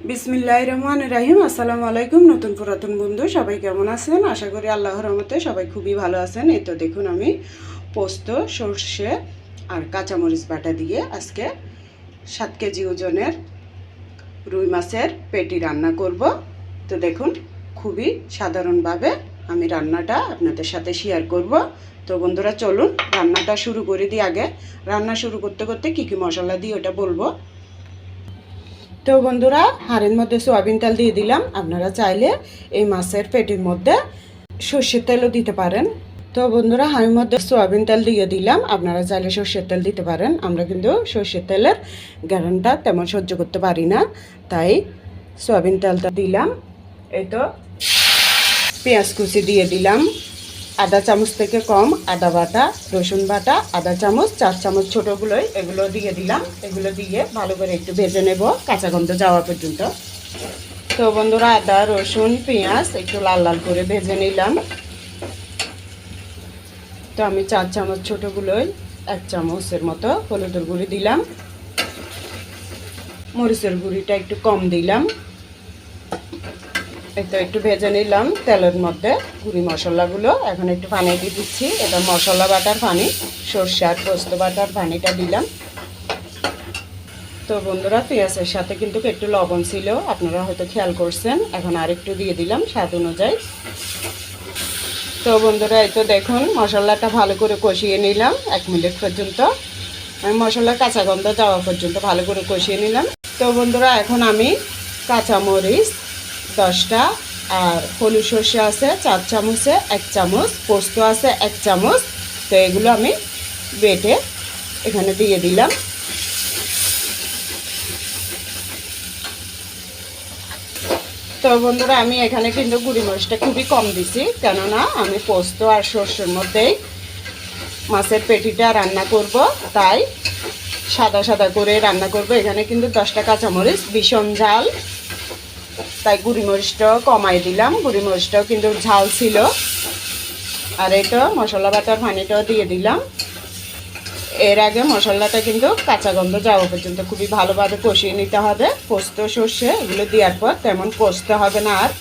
বিসমিল্লাহির রহমানির রহিম। আসসালামু আলাইকুম নতুন পুরাতন বন্ধু সবাই কেমন আছেন? আশা করি আল্লাহর রহমতে সবাই খুবই ভালো আছেন। এই তো দেখুন আমি পোস্ত, সর্ষে আর কাঁচামরিচ বাটা দিয়ে আজকে 7 কেজি ওজনের রুই মাছের পেটি রান্না করব। তো দেখুন খুবই সাধারণভাবে আমি রান্নাটা আপনাদের সাথে শেয়ার করব। তো বন্ধুরা চলুন রান্নাটা শুরু করে দিই। আগে রান্না শুরু করতে করতে কী কী মশলা দিই ওটা বলবো। তো বন্ধুরা হাঁড়ির মধ্যে সয়াবিন তেল দিয়ে দিলাম। আপনারা চাইলে এই মাছের পেটির মধ্যে সর্ষের তেলও দিতে পারেন। তো বন্ধুরা হাঁড়ির মধ্যে সয়াবিন তেল দিয়ে দিলাম, আপনারা চাইলে সর্ষের তেল দিতে পারেন। আমরা কিন্তু সর্ষের তেলের গ্যারান্টা তেমন সহ্য করতে পারি না, তাই সয়াবিন তেলটা দিলাম। এই তো পেঁয়াজ কুচি দিয়ে দিলাম, আধা চামচ থেকে কম আদা বাটা, রসুন বাটা আধা চামচ, 4 চামচ ছোটোগুলোই এগুলো দিয়ে দিলাম। এগুলো দিয়ে ভালো করে একটু ভেজে নেব কাঁচা গন্ধ যাওয়া পর্যন্ত। তো বন্ধুরা আদা রসুন পেঁয়াজ একটু লাল লাল করে ভেজে নিলাম। তো আমি 4 চামচ ছোটোগুলোই 1 চামচের মতো হলুদের গুঁড়ি দিলাম, মরিচের গুঁড়িটা একটু কম দিলাম। তো একটু ভেজে নিলাম তেলের মধ্যে গুঁড়ি মশলাগুলো। এখন একটু পানি দিয়ে দিচ্ছি, এটা মশলা বাটার পানি, সর্ষে আর পোস্ত বাটার পানিটা দিলাম। তো বন্ধুরা পেঁয়াজের সাথে কিন্তু একটু লবণ ছিল, আপনারা হয়তো খেয়াল করছেন। এখন আর একটু দিয়ে দিলাম স্বাদ অনুযায়ী। তো বন্ধুরা এই তো দেখুন মশলাটা ভালো করে কষিয়ে নিলাম 1 মিনিট পর্যন্ত। আমি মশলার কাঁচা গন্ধ যাওয়া পর্যন্ত ভালো করে কষিয়ে নিলাম। তো বন্ধুরা এখন আমি কাঁচামরিচ 10টা আর হলুদ সর্ষে আছে 4 চামচে 1 চামচ, পোস্ত আছে 1 চামচ। তো এগুলো আমি বেটে এখানে দিয়ে দিলাম। তো বন্ধুরা আমি এখানে কিন্তু গুঁড়ি মরিচটা খুবই কম দিছি, কেননা আমি পোস্ত আর সর্ষের মধ্যেই মাছের পেটিটা রান্না করব, তাই সাদা সাদা করে রান্না করব। এখানে কিন্তু 10টা কাঁচামরিচ ভীষণ ঝাল, তাই গুঁড়ি মরিচটাও কমাই দিলাম। গুঁড়ি মরিচটাও কিন্তু ঝাল ছিল। আর এটা মশলা বাটার পানিটাও দিয়ে দিলাম। এর আগে মশলাটা কিন্তু কাঁচা গন্ধ যাওয়া পর্যন্ত খুবই ভালোভাবে কষিয়ে নিতে হবে। পোস্ত সর্ষে এগুলো দেওয়ার পর তেমন কষতে হবে না আর।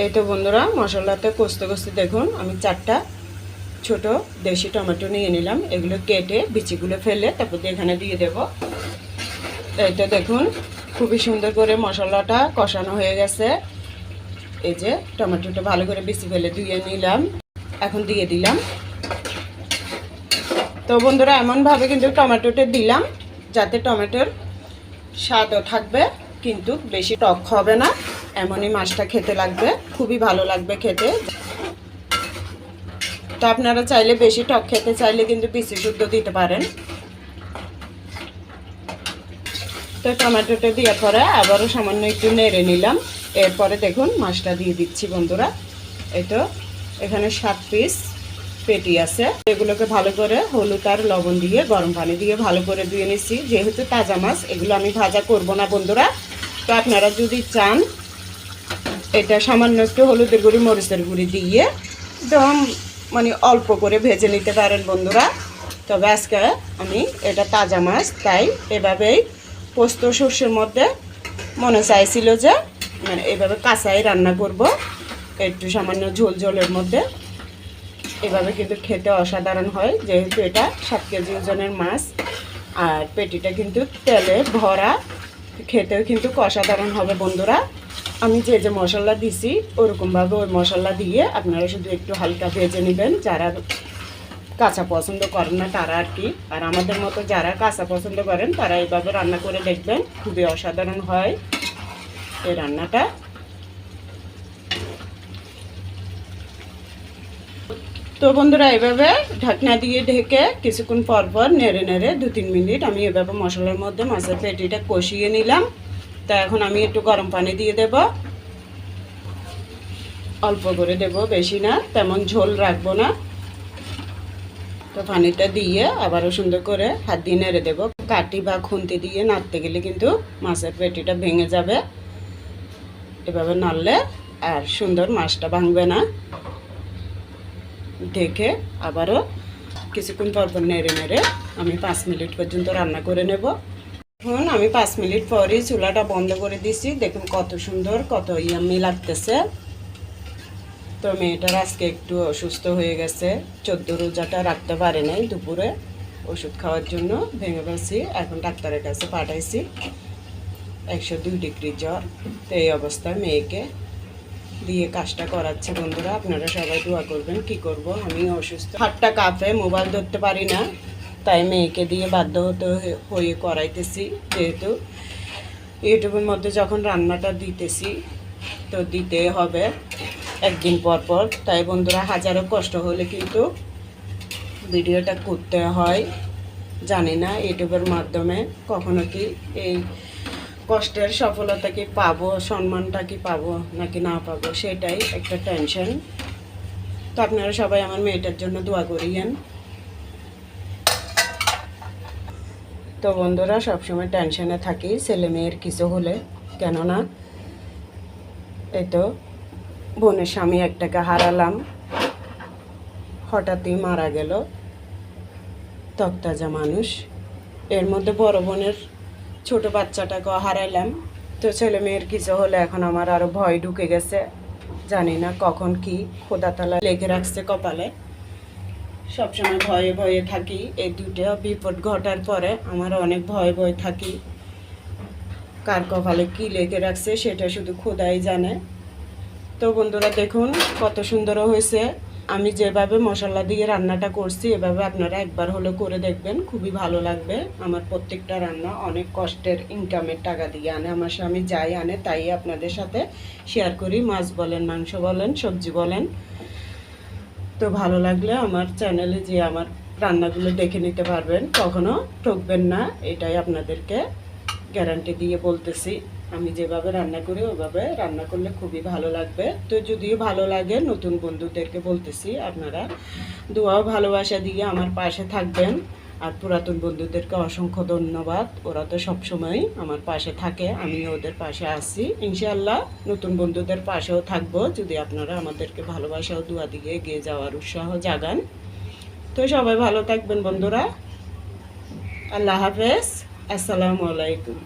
এই তো বন্ধুরা মশলাটা কষতে কষতে দেখুন আমি 4টা ছোট দেশি টমেটো নিয়ে নিলাম। এগুলো কেটে বিচিগুলো ফেলে তারপর এখানে দিয়ে দেব। এই তো দেখুন খুবই সুন্দর করে মশলাটা কষানো হয়ে গেছে। এই যে টমেটোটা ভালো করে বিচি ফেলে ধুয়ে নিলাম, এখন দিয়ে দিলাম। তো বন্ধুরা এমনভাবে কিন্তু টমেটোটা দিলাম যাতে টমেটোর স্বাদও থাকবে, কিন্তু বেশি টক হবে না। এমনই মাছটা খেতে লাগবে, খুবই ভালো লাগবে খেতে। তো আপনারা চাইলে বেশি টক খেতে চাইলে কিন্তু বিচি শুদ্ধ দিতে পারেন। তো টমেটোটা দেওয়ার পরে আবারও সামান্য একটু নেড়ে নিলাম। এরপরে দেখুন মাছটা দিয়ে দিচ্ছি বন্ধুরা। এই তো এখানে 7 পিস পেটি আছে, এগুলোকে ভালো করে হলুদ আর লবণ দিয়ে গরম পানি দিয়ে ভালো করে ধুয়ে নিচ্ছি। যেহেতু তাজা মাছ এগুলো আমি ভাজা করব না বন্ধুরা। তো আপনারা যদি চান এটা সামান্য একটু হলুদের গুঁড়ি মরিচের গুঁড়ি দিয়ে একদম মানে অল্প করে ভেজে নিতে পারেন বন্ধুরা। তবে আজকে আমি এটা তাজা মাছ, তাই এভাবেই পোস্ত সর্ষের মধ্যে মনে চাইছিল যে মানে এভাবে কাঁচাই রান্না করব, একটু সামান্য ঝোল ঝোলের মধ্যে। এভাবে কিন্তু খেতে অসাধারণ হয়, যেহেতু এটা 7 কেজি ওজনের মাছ আর পেটিটা কিন্তু তেলে ভরা, খেতেও কিন্তু অসাধারণ হবে বন্ধুরা। আমি যে যে মশলা দিছি ওরকমভাবে ওই মশলা দিয়ে আপনারা শুধু একটু হালকা ভেজে নেবেন, যারা কাঁচা পছন্দ করেন না তারা আর কি। আর আমাদের মতো যারা কাঁচা পছন্দ করেন তারা এইভাবে রান্না করে দেখবেন, খুবই অসাধারণ হয় এই রান্নাটা। তো বন্ধুরা এভাবে ঢাকনা দিয়ে ঢেকে কিছুক্ষণ পর পর নেড়ে নেড়ে 2-3 মিনিট আমি এভাবে মশলার মধ্যে মাছের পেটিটা কষিয়ে নিলাম। তা এখন আমি একটু গরম পানি দিয়ে দেব, অল্প করে দেব, বেশি না, তেমন ঝোল রাখবো না। তো পানিটা দিয়ে আবারও সুন্দর করে হাত দিয়ে নেড়ে দেবো। কাঠি বা খুন্তি দিয়ে নাড়তে গেলে কিন্তু মাছের পেটিটা ভেঙে যাবে, এভাবে নাড়লে আর সুন্দর মাছটা ভাঙবে না। ঢেকে আবারও কিছুক্ষণ পর পর নেড়ে নেড়ে আমি 5 মিনিট পর্যন্ত রান্না করে নেব। এখন আমি 5 মিনিট পরই চুলাটা বন্ধ করে দিছি। দেখুন কত সুন্দর, কত ইয়াম্মি লাগতেছে। তো মেয়েটার আজকে একটু অসুস্থ হয়ে গেছে, 14 রোজাটা রাখতে পারে নাই, দুপুরে ওষুধ খাওয়ার জন্য ভেঙে ফেলছি। এখন ডাক্তারের কাছে পাঠাইছি, 102 ডিগ্রি জ্বর। তো এই অবস্থায় মেয়েকে দিয়ে কাজটা করাচ্ছে। বন্ধুরা আপনারা সবাই দোয়া করবেন। কি করব, আমি অসুস্থ, হাতটা কাঁপে, মোবাইল ধরতে পারি না, তাই মেয়েকে দিয়ে বাধ্য হয়ে করাইতেছি। যেহেতু ইউটিউবের মধ্যে যখন রান্নাটা দিতেছি তো দিতে হবে একদিন পর পর। তাই বন্ধুরা হাজারো কষ্ট হলে কিন্তু ভিডিওটা করতে হয়। জানি না ইউটিউবের মাধ্যমে কখনো কি এই কষ্টের সফলতা কি পাবো, সম্মানটা কি পাবো নাকি না পাবো, সেটাই একটা টেনশন। তো আপনারা সবাই আমার মেয়েটার জন্য দোয়া করিয়েন। তো বন্ধুরা সবসময় টেনশনে থাকি ছেলে মেয়ের কিছু হলে, কেননা এই তো বোনের স্বামী একটাকে হারালাম, হঠাৎই মারা গেল, তক্তাজা মানুষ। এর মধ্যে বড় বোনের ছোট বাচ্চাটাকেও হারাইলাম। তো ছেলে মেয়ের কিছু হলে এখন আমার আরও ভয় ঢুকে গেছে। জানি না কখন কি খোদাতালা লেগে রাখছে কপালে, সবসময় ভয়ে ভয়ে থাকি। এই দুটো বিপদ ঘটার পরে আমার অনেক ভয় ভয় থাকি। কার কপালে কি লেগে রাখছে সেটা শুধু খোদাই জানে। তো বন্ধুরা দেখুন কত সুন্দর হয়েছে। আমি যেভাবে মশলা দিয়ে রান্নাটা করছি এভাবে আপনারা একবার হলো করে দেখবেন, খুবই ভালো লাগবে। আমার প্রত্যেকটা রান্না অনেক কষ্টের, ইনকামের টাকা দিয়ে আনে আমার স্বামী, যাই আনে তাই আপনাদের সাথে শেয়ার করি। মাছ বলেন, মাংস বলেন, সবজি বলেন। তো ভালো লাগলে আমার চ্যানেলে যে আমার রান্নাগুলো দেখে নিতে পারবেন, কখনো ঠকবেন না, এটাই আপনাদেরকে গ্যারান্টি দিয়ে বলতেছি। আমি যেভাবে রান্না করি ওভাবে রান্না করলে খুবই ভালো লাগবে। তো যদিও ভালো লাগে, নতুন বন্ধুদেরকে বলতেছি আপনারা দোয়াও ভালোবাসা দিয়ে আমার পাশে থাকবেন। আর পুরাতন বন্ধুদেরকে অসংখ্য ধন্যবাদ, ওরা তো সবসময় আমার পাশে থাকে, আমি ওদের পাশে আছি। ইনশাআল্লাহ নতুন বন্ধুদের পাশেও থাকবো যদি আপনারা আমাদেরকে ভালোবাসা ও দোয়া দিয়ে এগিয়ে যাওয়ার উৎসাহ জাগান। তো সবাই ভালো থাকবেন বন্ধুরা। আল্লাহ হাফেজ, আসসালামু আলাইকুম।